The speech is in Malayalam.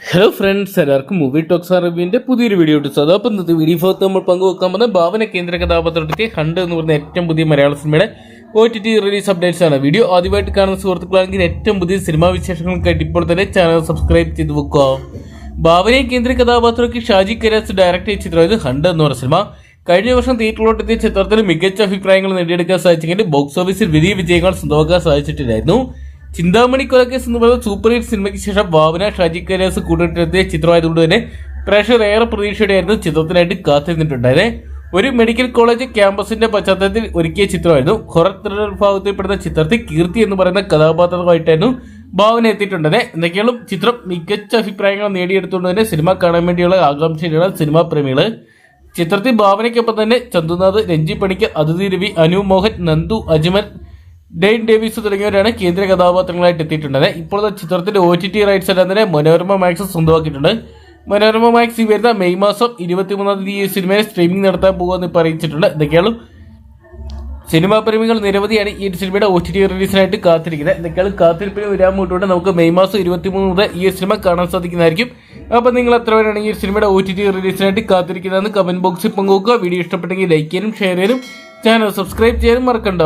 ഹലോ ഫ്രണ്ട്സ്, എല്ലാവർക്കും മൂവി ടോക്സ് റിവ്യൂവിന്റെ പുതിയൊരു വീഡിയോ ഇട്ടു. അപ്പോൾ ഇന്നത്തെ വീഡിയോ ഭാഗത്ത് നമ്മൾ പങ്കുവെക്കാൻ പോകുന്ന ഭാവന കേന്ദ്ര കഥാപാത്രത്തെ ഹണ്ട് എന്ന് പറയുന്ന ഏറ്റവും പുതിയ മലയാള സിനിമയുടെ OTT റിലീസ് അപ്ഡേറ്റ്സ് ആണ്. വീഡിയോ ആദ്യമായിട്ട് കാണുന്ന സുഹൃത്തുക്കളാണെങ്കിൽ ഏറ്റവും പുതിയ സിനിമാ വിശേഷങ്ങൾക്കായിട്ട് ഇപ്പോൾ തന്നെ ചാനൽ സബ്സ്ക്രൈബ് ചെയ്ത് വെക്കുക. ഭാവനയെ കേന്ദ്ര കഥാപാത്രമൊക്കെ ഷാജി കൈലാസ് ഡയറക്ട് ചെയ്ത ചിത്രമായത് ഹണ്ട് എന്ന് പറയുന്ന സിനിമ കഴിഞ്ഞ വർഷം തിയേറ്ററിലോട്ടെത്തിയ ചിത്രത്തിന് മികച്ച അഭിപ്രായങ്ങൾ നേടിയെടുക്കാൻ സാധിച്ചെങ്കിൽ ബോക്സ് ഓഫീസിൽ വലിയ വിജയങ്ങൾ സ്വന്തമാക്കാൻ സാധിച്ചിട്ടില്ലായിരുന്നു. ചിന്താമണി കൊലക്കേസ് എന്ന് പറയുന്ന സൂപ്പർ ഹിറ്റ് സിനിമയ്ക്ക് ശേഷം ഭാവന ഷാജി കൈലാസ് കൂട്ടിട്ടെത്തിയ ചിത്രമായതുകൊണ്ട് തന്നെ പ്രേക്ഷകർ ഏറെ പ്രതീക്ഷയോടെയായിരുന്നു ചിത്രത്തിനായിട്ട് കാത്തിരുന്നിട്ടുണ്ടായത്. ഒരു മെഡിക്കൽ കോളേജ് ക്യാമ്പസിന്റെ പശ്ചാത്തലത്തിൽ ഒരുക്കിയ ചിത്രമായിരുന്നു. ഹൊറർ ത്രില്ലർ വിഭാഗത്തിൽപ്പെടുന്ന ചിത്രത്തിൽ കീർത്തി എന്ന് പറയുന്ന കഥാപാത്രമായിട്ടായിരുന്നു ഭാവന എത്തിയിട്ടുണ്ടത്. എന്തൊക്കെയാണ് ചിത്രം മികച്ച അഭിപ്രായങ്ങൾ നേടിയെടുത്തുകൊണ്ട് തന്നെ സിനിമ കാണാൻ വേണ്ടിയുള്ള ആകാംക്ഷയിലാണ് സിനിമാ പ്രേമികള്. ചിത്രത്തിൽ ഭാവനയ്ക്കൊപ്പം തന്നെ ചന്തുനാഥ്, രഞ്ജി പണിക്കർ, അതിഥി രവി, അനു മോഹൻ, നന്ദു, അജ്മൽ, ഡെയിൻ ഡേവിസ് തുടങ്ങിയവരാണ് കേന്ദ്ര കഥാപാത്രങ്ങളായിട്ട് എത്തിയിട്ടുള്ളത്. ഇപ്പോഴത്തെ ചിത്രത്തിന്റെ OTT റൈറ്റ്സ് എല്ലാം തന്നെ മനോരമ മാക്സ് സ്വന്തമാക്കിയിട്ടുണ്ട്. മനോരമ മാക്സ് ഈ വരുന്ന മെയ് മാസം 23 ഈ സിനിമയെ സ്ട്രീമിംഗ് നടത്താൻ പോകുമെന്ന് ഇപ്പോൾ അറിയിച്ചിട്ടുണ്ട്. ഇതൊക്കെയാണ് സിനിമാ പ്രേമികൾ നിരവധിയാണ് ഈ സിനിമയുടെ OTT റിലീസിനായിട്ട് കാത്തിരിക്കുന്നത്. എന്തൊക്കെയാണ് കാത്തിരിപ്പിന് വരാൻ പോയിട്ടുണ്ട്. നമുക്ക് മെയ് മാസം 23 മുതൽ ഈ സിനിമ കാണാൻ സാധിക്കുന്നതായിരിക്കും. അപ്പോൾ നിങ്ങൾ എത്ര പേരാണ് ഈ സിനിമയുടെ OTT റിലീസിനായിട്ട് കാത്തിരിക്കുന്നതെന്ന് കമന്റ് ബോക്സിൽ പങ്കുവെക്കുക. വീഡിയോ ഇഷ്ടപ്പെട്ടെങ്കിൽ ലൈക്ക് ചെയ്യാനും ഷെയർ ചെയ്യാനും ചാനൽ സബ്സ്ക്രൈബ് ചെയ്യാനും മറക്കണ്ട.